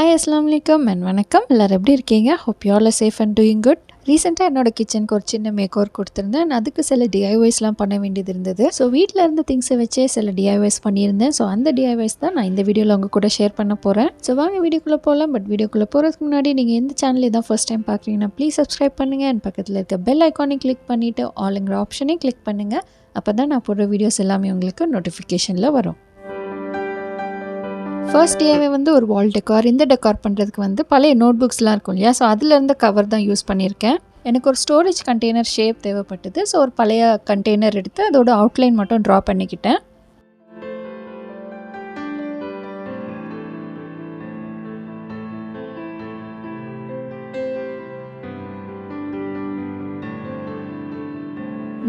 Hi அஸ்ஸலாமுஅலைக்கும் and வணக்கம். எல்லாரும் எப்படி இருக்கீங்க? Hope you all R safe and doing good. ரீசெண்டாக என்னோட கிச்சனுக்கு ஒரு சின்ன மேக் ஓவர் கொடுத்துருந்தேன். அதுக்கு சில டிஐஒய்ஸ்லாம் பண்ண வேண்டியது இருந்தது. ஸோ வீட்டில் இருந்த திங்ஸை வச்சே சில டிஐஒய்ஸ் பண்ணியிருந்தேன். ஸோ அந்த டிஐஒய்ஸ் தான் நான் இந்த வீடியோவில் உங்கள் கூட ஷேர் பண்ண போகிறேன். ஸோ வாங்க வீடியோக்குள்ளே போகலாம். பட் வீடியோக்குள்ளே போகிறதுக்கு முன்னாடி நீங்கள் எந்த சேனல் தான் ஃபர்ஸ்ட் டைம் பார்க்குறீங்கன்னா ப்ளீஸ் சப்ஸ்கிரைப் பண்ணுங்கள். அண்ட் பக்கத்தில் இருக்க பெல் ஐக்கானை கிளிக் பண்ணிவிட்டு ஆளுங்கிற ஆப்ஷனையும் கிளிக் பண்ணுங்கள். அப்போ தான் நான் போடுற வீடியோஸ் எல்லாமே உங்களுக்கு நோட்டிஃபிகேஷனில் வரும். ஃபர்ஸ்ட் டேவே வந்து ஒரு வால் டெக்கார். இந்த டெக்கார் பண்ணுறதுக்கு வந்து பழைய நோட் புக்ஸ்லாம் இருக்கும் இல்லையா, ஸோ அதில் இருந்த கவர் தான் யூஸ் பண்ணியிருக்கேன். எனக்கு ஒரு ஸ்டோரேஜ் கண்டெய்னர் ஷேப் தேவைப்பட்டது. ஸோ ஒரு பழைய கண்டெய்னர் எடுத்து அதோட அவுட்லைன் மட்டும் ட்ரா பண்ணிக்கிட்டேன்.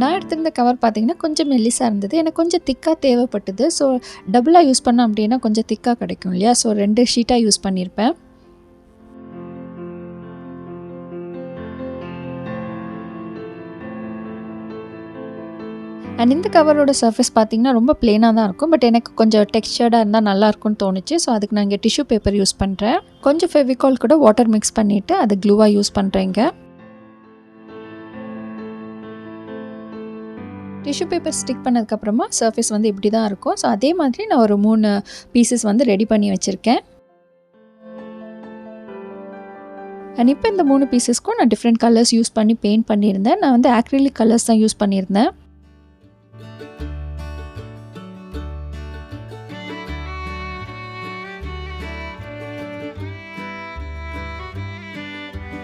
நான் எடுத்திருந்த கவர் பார்த்திங்கன்னா கொஞ்சம் மெல்லிசாக இருந்தது. எனக்கு கொஞ்சம் திக்காக தேவைப்பட்டது. ஸோ டபுளாக யூஸ் பண்ணோம் அப்படின்னா கொஞ்சம் திக்காக கிடைக்கும் இல்லையா, ஸோ 2 ஷீட்டாக யூஸ் பண்ணியிருப்பேன். அண்ட் இந்த கவரோட சர்ஃபேஸ் பார்த்திங்கன்னா ரொம்ப பிளேனாக தான் இருக்கும். பட் எனக்கு கொஞ்சம் டெக்ஸ்சர்டாக இருந்தால் நல்லாயிருக்கும்னு தோணுச்சு. ஸோ அதுக்கு நான் இங்கே டிஷ்யூ பேப்பர் யூஸ் பண்ணுறேன். கொஞ்சம் ஃபெவிகால் கூட வாட்டர் மிக்ஸ் பண்ணிவிட்டு அது க்ளூவாக யூஸ் பண்ணுறேங்க. டிஷ்யூ பேப்பர் ஸ்டிக் பண்ணதுக்கப்புறமா சர்ஃபேஸ் வந்து இப்படி தான் இருக்கும். ஸோ அதே மாதிரி நான் ஒரு 3 பீசஸ் வந்து ரெடி பண்ணி வச்சுருக்கேன். அண்ட் இப்போ இந்த 3 பீசஸ்க்கும் நான் டிஃப்ரெண்ட் கலர்ஸ் யூஸ் பண்ணி பெயிண்ட் பண்ணியிருந்தேன். நான் வந்து ஆக்ரிலிக் கலர்ஸ் தான் யூஸ் பண்ணியிருந்தேன்.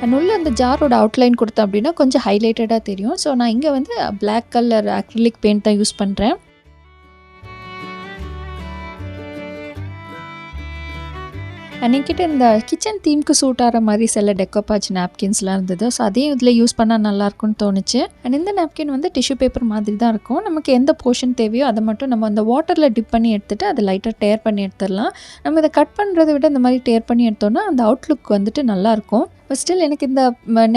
அண்ட் உள்ள அந்த ஜாரோட அவுட்லைன் கொடுத்தேன் அப்படின்னா கொஞ்சம் ஹைலைட்டடாக தெரியும். ஸோ நான் இங்கே வந்து பிளாக் கலர் அக்ரிலிக் பெயிண்ட் தான் யூஸ் பண்ணுறேன். அண்ட் என்கிட்ட இந்த கிச்சன் தீம்க்கு சூட் ஆகிற மாதிரி சில டெக்கோபாச் நாப்கின்ஸ்லாம் இருந்தது. ஸோ அதையும் இதில் யூஸ் பண்ணால் நல்லாயிருக்கும்னு தோணுச்சு. அண்ட் இந்த நாப்கின் வந்து டிஷ்யூ பேப்பர் மாதிரி தான் இருக்கும். நமக்கு எந்த போர்ஷன் தேவையோ அதை மட்டும் நம்ம அந்த வாட்டரில் டிப் பண்ணி எடுத்துகிட்டு அதை லைட்டாக டேர் பண்ணி எடுத்துடலாம். நம்ம இதை கட் பண்ணுறதை விட இந்த மாதிரி டேர் பண்ணி எடுத்தோன்னா அந்த அவுட்லுக் வந்துட்டு நல்லாயிருக்கும். பட் ஸ்டில் எனக்கு இந்த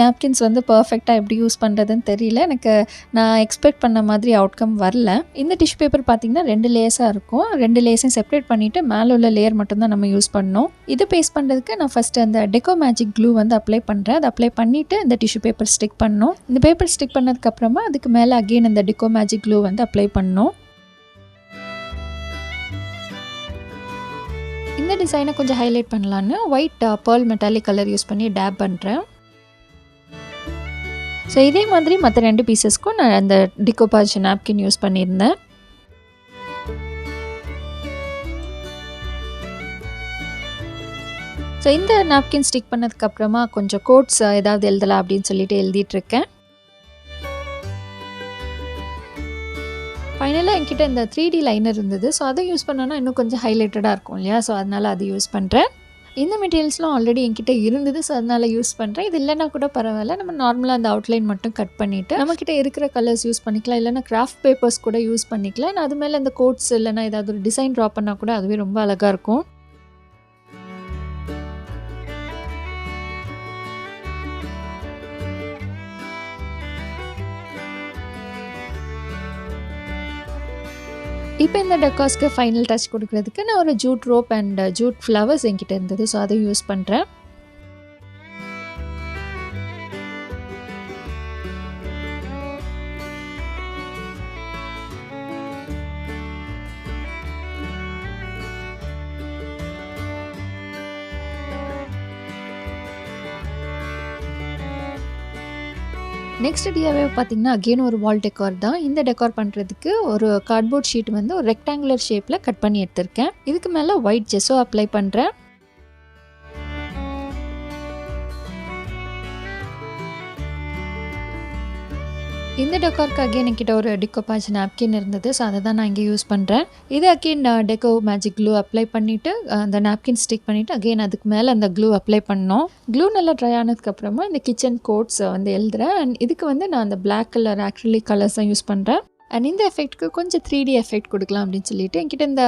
நாப்கின்ஸ் வந்து பர்ஃபெக்டாக எப்படி யூஸ் பண்ணுறதுன்னு தெரியல. எனக்கு நான் எக்ஸ்பெக்ட் பண்ண மாதிரி அவுட்கம் வரல. இந்த டிஷ்யூ பேப்பர் பார்த்திங்கன்னா 2 லேயர்ஸாக இருக்கும். 2 லேயர்ஸையும் செப்பரேட் பண்ணிவிட்டு மேலே உள்ள லேயர் மட்டும்தான் நம்ம யூஸ் பண்ணணும். இது பேஸ்ட் பண்ணுறதுக்கு நான் ஃபஸ்ட்டு அந்த டெக்கோ மேஜிக் க்ளூ வந்து அப்ளை பண்ணுறேன். அதை அப்ளை பண்ணிவிட்டு இந்த டிஷ்யூ பேப்பர் ஸ்டிக் பண்ணணும். இந்த பேப்பர் ஸ்டிக் பண்ணதுக்கப்புறமா அதுக்கு மேலே அகெயின் இந்த டெக்கோ மேஜிக் க்ளூ வந்து அப்ளை பண்ணணும். இந்த டிசைனை கொஞ்சம் ஹைலைட் பண்ணலான்னு white pearl metallic colour use பண்ணி டேப் பண்ணுறேன். ஸோ இதே மாதிரி மற்ற 2 பீசஸ்க்கும் நான் அந்த டிகோபாச் நாப்கின் யூஸ் பண்ணியிருந்தேன். ஸோ இந்த நாப்கின் ஸ்டிக் பண்ணதுக்கப்புறமா கொஞ்சம் கோட்ஸ் ஏதாவது எழுதலாம் அப்படின்னு சொல்லிட்டு எழுதிட்டுருக்கேன். ஃபைனலாக என்கிட்ட இந்த 3D லைனர் இருந்தது. ஸோ அதை யூஸ் பண்ணோன்னா இன்னும் கொஞ்சம் ஹைலைட்டடாக இருக்கும் இல்லையா, ஸோ அதனால் அது யூஸ் பண்ணுறேன். இந்த மெட்டீரியல்ஸ்லாம் ஆல்ரெடி என்கிட்ட இருந்தது. ஸோ அதனால் யூஸ் பண்ணுறேன். இது இல்லைனா கூட பரவாயில்ல, நம்ம நார்மலாக அந்த அவுட்லைன் மட்டும் கட் பண்ணிவிட்டு நம்மக்கிட்ட இருக்கிற கலர்ஸ் யூஸ் பண்ணிக்கலாம். இல்லைனா கிராஃப்ட் பேப்பர்ஸ் கூட யூஸ் பண்ணிக்கலாம். நான் அது மேலே இந்த கோட்ஸ் இல்லைனா ஏதாவது ஒரு டிசைன் ட்ரா பண்ணால் கூட அதுவே ரொம்ப அழகாக இருக்கும். இப்போ இந்த டெக்கார்ஸ்க்கு ஃபைனல் டச் கொடுக்குறதுக்கு நான் ஒரு jute rope and jute flowers என்கிட்ட இருந்தது. ஸோ அதை யூஸ் பண்ணுறேன். நெக்ஸ்ட் டிஐவே பார்த்திங்கன்னா அகெயின் ஒரு வால் டெக்கார் தான். இந்த டெக்கார் பண்ணுறதுக்கு ஒரு கார்ட்போர்ட் ஷீட் வந்து ஒரு ரெக்டாங்குலர் ஷேப்பில் கட் பண்ணி எடுத்திருக்கேன். இதுக்கு மேலே ஒயிட் ஜெஸ்ஸோ அப்ளை பண்ணுறேன். இந்த டெக்காருக்கு அகெயின் என்கிட்ட ஒரு டிகோபாச் நாப்கின் இருந்தது. ஸோ அதை தான் நான் இங்கே யூஸ் பண்ணுறேன். இது அகெயின் டெக்கோ மேஜிக் க்ளூ அப்ளை பண்ணிவிட்டு அந்த நாப்கின் ஸ்டிக் பண்ணிவிட்டு அகெயின் அதுக்கு மேலே அந்த க்ளூ அப்ளை பண்ணோம். க்ளூ நல்லா ட்ரை ஆனதுக்கப்புறமா இந்த கிச்சன் கோட்ஸ் வந்து எழுதுகிறேன். அண்ட் இதுக்கு வந்து நான் அந்த பிளாக் கலர் ஆக்ரிலிக் கலர்ஸ் தான் யூஸ் பண்ணுறேன். அண்ட் இந்த எஃபெக்ட்டுக்கு கொஞ்சம் 3D எஃபெக்ட் கொடுக்கலாம் அப்படின்னு சொல்லிட்டு என்கிட்ட இந்த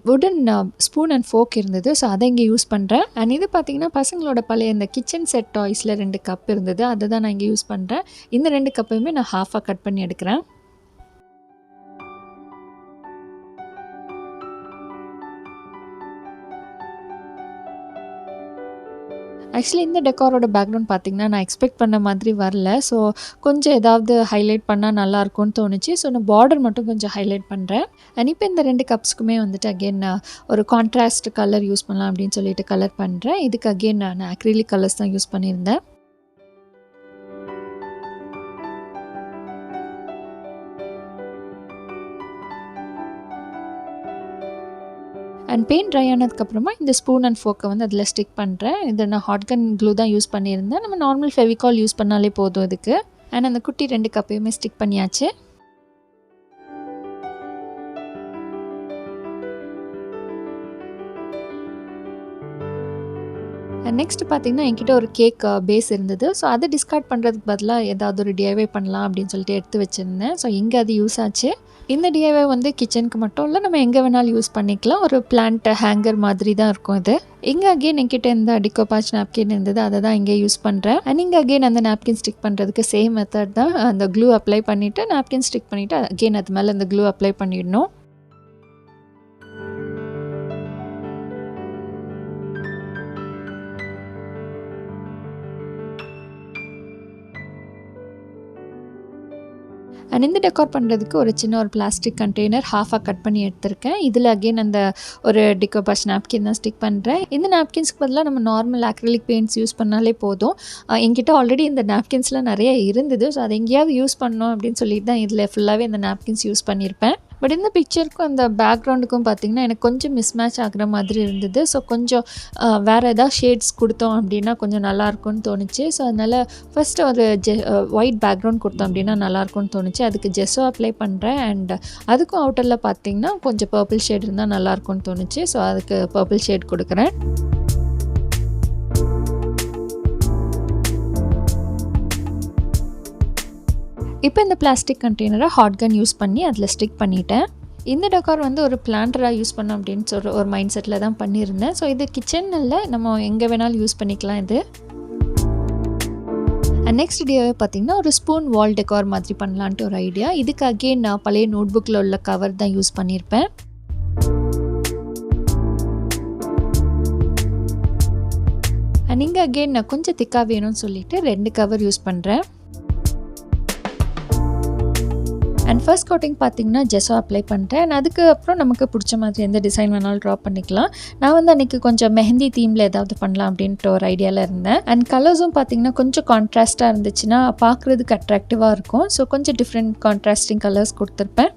வுடன் ஸ்பூன் அண்ட் ஃபோக் இருந்தது. ஸோ அதை இங்கே யூஸ் பண்ணுறேன். அண்ட் இது பார்த்திங்கன்னா பசங்களோட பழைய இந்த கிச்சன் செட் டாய்ஸில் 2 கப் இருந்தது. அதை தான் நான் இங்கே யூஸ் பண்ணுறேன். இந்த 2 கப்பையுமே நான் ஹாஃபாக கட் பண்ணி எடுக்கிறேன். ஆக்சுவலி இந்த டெக்காரோட பேக்ரவுண்ட் பார்த்திங்கன்னா நான் எக்ஸ்பெக்ட் பண்ண மாதிரி வரல. ஸோ கொஞ்சம் ஏதாவது ஹைலைட் பண்ணால் நல்லாயிருக்கும்னு தோணுச்சு. ஸோ நான் பார்டர் மட்டும் கொஞ்சம் ஹைலைட் பண்ணுறேன். அண்ட் இப்போ இந்த 2 கப்ஸ்க்குமே வந்துட்டு அகெயின் ஒரு கான்ட்ராஸ்ட் கலர் யூஸ் பண்ணலாம் அப்படின்னு சொல்லிட்டு கலர் பண்ணுறேன். இதுக்கு அகெயின் நான் அக்ரிலிக் கலர்ஸ் தான் யூஸ் பண்ணியிருந்தேன். அண்ட் பெயிண்ட் ட்ரை ஆனதுக்கப்புறமா இந்த ஸ்பூன் அண்ட் ஃபோர்க்கை வந்து அதில் ஸ்டிக் பண்ணுறேன். இதை நான் ஹாட் கன் க்ளூ தான் யூஸ் பண்ணியிருந்தேன். நம்ம நார்மல் ஃபெவிகால் யூஸ் பண்ணாலே போதும் இதுக்கு. அண்ட் அந்த குட்டி 2 கப்பையுமே ஸ்டிக் பண்ணியாச்சு. நெக்ஸ்ட் பார்த்திங்கன்னா என்கிட்ட ஒரு கேக் பேஸ் இருந்தது. ஸோ அதை டிஸ்கார்ட் பண்ணுறதுக்கு பதிலாக ஏதாவது ஒரு டிஐவை பண்ணலாம் அப்படின்னு சொல்லிட்டு எடுத்து வச்சுருந்தேன். ஸோ இங்கே அது யூஸ் ஆச்சு. இந்த டிஐவை வந்து கிச்சனுக்கு மட்டும் இல்லை, நம்ம எங்கே வேணாலும் யூஸ் பண்ணிக்கலாம். ஒரு பிளான்ட் ஹேங்கர் மாதிரி தான் இருக்கும் இது. இங்கே அகெயின் என்கிட்ட இந்த டிகோபாஜ் நாப்கின் இருந்தது, அதை தான் இங்கே யூஸ் பண்ணுறேன். அண்ட் இங்கே அகெயின் அந்த நாப்கின் ஸ்டிக் பண்ணுறதுக்கு சேம் மெத்தட் தான். அந்த க்ளூ அப்ளை பண்ணிவிட்டு நாப்கின் ஸ்டிக் பண்ணிவிட்டு அகெயின் அது மேலே அந்த க்ளூ அப்ளை பண்ணிடணும். அண்ட் இந்த டெக்கார் பண்ணுறதுக்கு ஒரு சின்ன ஒரு பிளாஸ்டிக் கண்டெய்னர் ஹாஃபாக கட் பண்ணி எடுத்திருக்கேன். இதில் அகெயின் அந்த ஒரு டிகோபாஜ் நாப்கின் தான் ஸ்டிக் பண்ணுறேன். இந்த நாப்கின்ஸ்க்கு பதிலாக நம்ம நார்மல் அக்ரிலிக் பெயிண்ட்ஸ் யூஸ் பண்ணாலே போதும். என்கிட்ட ஆல்ரெடி இந்த நாப்கின்ஸ்லாம் நிறைய இருந்தது. ஸோ அதை எங்கேயாவது யூஸ் பண்ணோம் அப்படின்னு சொல்லிட்டு தான் இதில் ஃபுல்லாகவே இந்த நாப்கின்ஸ் யூஸ் பண்ணியிருப்பேன். பட் இந்த பிக்சருக்கும் அந்த பேக்ரவுண்டுக்கும் பார்த்திங்கன்னா எனக்கு கொஞ்சம் மிஸ்மேட்ச் ஆகிற மாதிரி இருந்தது. ஸோ கொஞ்சம் வேறு ஏதாவது ஷேட்ஸ் கொடுத்தோம் அப்படின்னா கொஞ்சம் நல்லாயிருக்கும்னு தோணுச்சு. ஸோ அதனால் ஃபஸ்ட்டு ஒரு ஒயிட் பேக்ரவுண்ட் கொடுத்தோம் அப்படின்னா நல்லாயிருக்கும்னு தோணுச்சு. அதுக்கு ஜெஸ்ஸோ அப்ளை பண்ணுறேன். அண்ட் அதுக்கும் அவுட்டரில் பார்த்திங்கன்னா கொஞ்சம் பர்பிள் ஷேட் இருந்தால் நல்லாயிருக்கும்னு தோணுச்சு. ஸோ அதுக்கு பர்பிள் ஷேட் கொடுக்குறேன். இப்போ இந்த பிளாஸ்டிக் கண்டெய்னரை ஹாட் கன் யூஸ் பண்ணி அதில் ஸ்டிக் பண்ணிட்டேன். இந்த டெக்கார் வந்து ஒரு பிளான்டராக யூஸ் பண்ணோம் அப்படின்னு சொல்கிற ஒரு மைண்ட் செட்டில் தான் பண்ணியிருந்தேன். ஸோ இது கிச்சனில் நம்ம எங்கே வேணாலும் யூஸ் பண்ணிக்கலாம் இது. அண்ட் நெக்ஸ்ட் டேவே பார்த்திங்கன்னா ஒரு ஸ்பூன் வால் டெக்கார் மாதிரி பண்ணலான்ட்டு ஒரு ஐடியா. இதுக்கு அகெயின் நான் பழைய நோட் புக்கில் உள்ள கவர் தான் யூஸ் பண்ணியிருப்பேன். அண்ட் இங்கே அகெயின் நான் கொஞ்சம் திக்காக வேணும்னு சொல்லிவிட்டு 2 கவர் யூஸ் பண்ணுறேன். அண்ட் ஃபர்ஸ்ட் கோட்டிங் பார்த்திங்கன்னா ஜெஸ்ஸோ அப்ளை பண்ணிட்டேன். அண்ட் அதுக்கப்புறம் நமக்கு பிடிச்ச மாதிரி எந்த டிசைன் வேணாலும் ட்ரா பண்ணிக்கலாம். நான் வந்து அன்றைக்கி கொஞ்சம் மெஹந்தி தீமில் ஏதாவது பண்ணலாம் அப்படின்ட்டு ஒரு ஐடியாவில் இருந்தேன். அண்ட் கலர்ஸும் பார்த்திங்கன்னா கொஞ்சம் கான்ட்ராஸ்ட்டாக இருந்துச்சுன்னா பார்க்குறதுக்கு அட்ராக்டிவாக இருக்கும். ஸோ கொஞ்சம் டிஃப்ரெண்ட் கான்ட்ராஸ்டிங் கலர்ஸ் கொடுத்துருப்பேன்.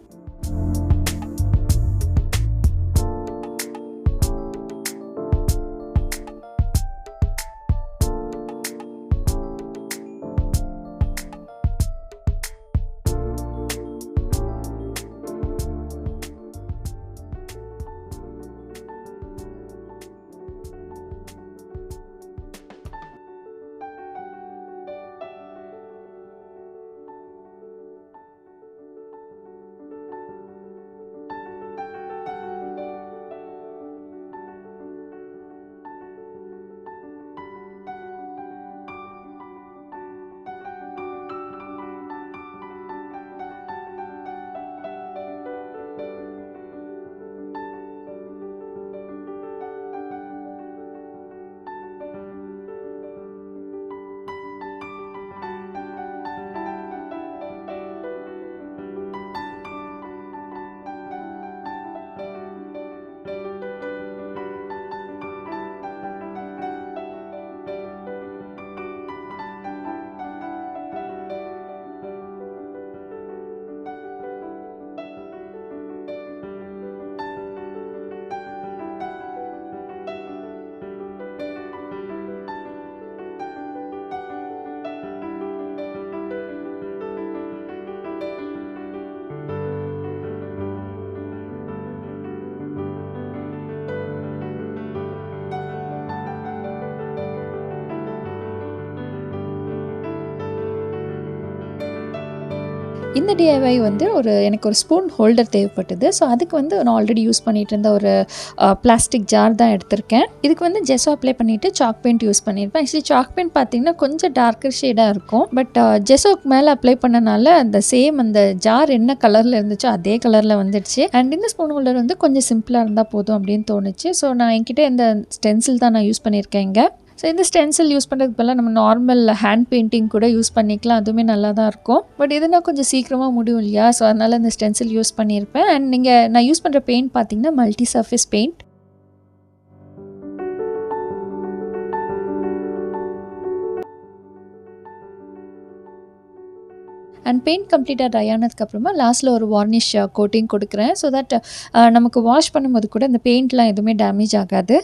இந்த டிஐவை வந்து எனக்கு ஒரு ஸ்பூன் ஹோல்டர் தேவைப்பட்டது. ஸோ அதுக்கு வந்து நான் ஆல்ரெடி யூஸ் பண்ணிகிட்டு இருந்த ஒரு பிளாஸ்டிக் ஜார் தான் எடுத்திருக்கேன். இதுக்கு வந்து ஜெஸ்ஸோ அப்ளை பண்ணிவிட்டு சாக் பெயிண்ட் யூஸ் பண்ணியிருப்பேன். ஆக்சுவலி சாக் பெயிண்ட் பார்த்திங்கன்னா கொஞ்சம் டார்க்கர் ஷேடாக இருக்கும். பட் ஜெஸ்ஸோக்கு மேலே அப்ளை பண்ணனால அந்த சேம் அந்த ஜார் என்ன கலரில் இருந்துச்சோ அதே கலரில் வந்துடுச்சு. அண்ட் இந்த ஸ்பூன் ஹோல்டர் வந்து கொஞ்சம் சிம்பிளாக இருந்தால் போதும் அப்படின்னு தோணுச்சு. ஸோ நான் என்கிட்ட இந்த ஸ்டென்சில் தான் நான் யூஸ் பண்ணியிருக்கேன் இங்கே. ஸோ இந்த ஸ்டென்சில் யூஸ் பண்ணுறதுக்கு பதிலாக நம்ம நார்மல் ஹேண்ட் பெயிண்டிங் கூட யூஸ் பண்ணிக்கலாம், அதுவுமே நல்லா தான் இருக்கும். பட் இதுனா கொஞ்சம் சீக்கிரமாக முடியும் இல்லையா, ஸோ அதனால் இந்த ஸ்டென்சில் யூஸ் பண்ணியிருப்பேன். அண்ட் நான் யூஸ் பண்ணுற பெயிண்ட் பார்த்திங்கன்னா multi surface paint. And paint கம்ப்ளீட்டாக ட்ரை ஆனதுக்கப்புறமா லாஸ்ட்டில் ஒரு வார்னிஷ் கோட்டிங் கொடுக்குறேன். ஸோ தட் நமக்கு வாஷ் பண்ணும்போது கூட இந்த பெயிண்ட்லாம் எதுவுமே டேமேஜ் ஆகாது.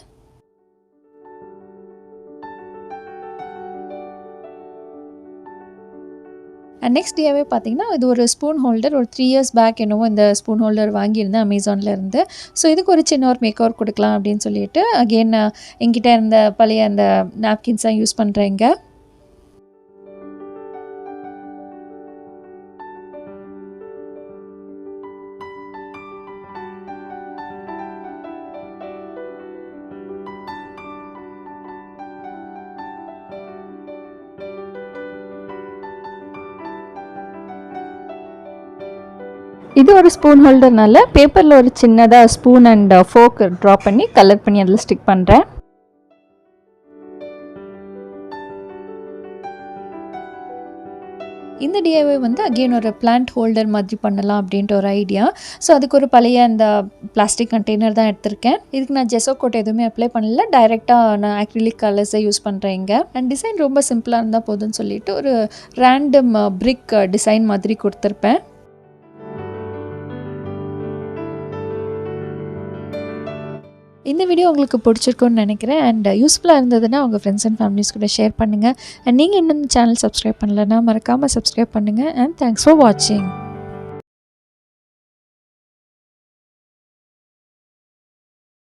அண்ட் நெக்ஸ்ட் டேவே பார்த்தீங்கன்னா இது ஒரு ஸ்பூன் ஹோல்டர், ஒரு 3 இயர்ஸ் பேக் என்னவோ இந்த ஸ்பூன் ஹோல்டர் வாங்கியிருந்தேன் அமேசான்லேருந்து. ஸோ இதுக்கு ஒரு சின்ன ஒரு மேக் ஓவர் கொடுக்கலாம் அப்படின்னு சொல்லிட்டு அகெயின் என்கிட்ட இருந்த பழைய அந்த நாப்கின்ஸாக யூஸ் பண்ணுறேங்க. இது ஒரு ஸ்பூன் ஹோல்டர்னால பேப்பரில் ஒரு சின்னதாக ஸ்பூன் அண்ட் ஃபோக் ட்ரா பண்ணி கலர் பண்ணி அதில் ஸ்டிக் பண்ணுறேன். இந்த டிஐஒய் வந்து அகெயின் ஒரு பிளான்ட் ஹோல்டர் மாதிரி பண்ணலாம் அப்படின்ட்டு ஒரு ஐடியா. ஸோ அதுக்கு ஒரு பழைய அந்த பிளாஸ்டிக் கண்டெய்னர் தான் எடுத்திருக்கேன். இதுக்கு நான் ஜெஸோ கோட் எதுவுமே அப்ளை பண்ணல, டைரெக்டாக நான் அக்ரிலிக் கலர்ஸை யூஸ் பண்ணுறேன் இங்கே. அண்ட் டிசைன் ரொம்ப சிம்பிளாக இருந்தால் போதும்னு சொல்லிட்டு ஒரு ரேண்டம் பிரிக் டிசைன் மாதிரி கொடுத்துருப்பேன். இந்த வீடியோ உங்களுக்கு பிடிச்சிருக்குன்னு நினைக்கிறேன். அண்ட் யூஸ்ஃபுல்லாக இருந்ததுன்னா உங்கள் ஃப்ரெண்ட்ஸ் அண்ட் ஃபேமிலிஸ் கூட ஷேர் பண்ணுங்கள். அண்ட் நீங்கள் இன்னும் சேனல் சப்ஸ்கிரைப் பண்ணலைன்னா மறக்காமல் சப்ஸ்கிரைப் பண்ணுங்கள். அண்ட் தேங்க்ஸ் ஃபார் வாட்சிங்.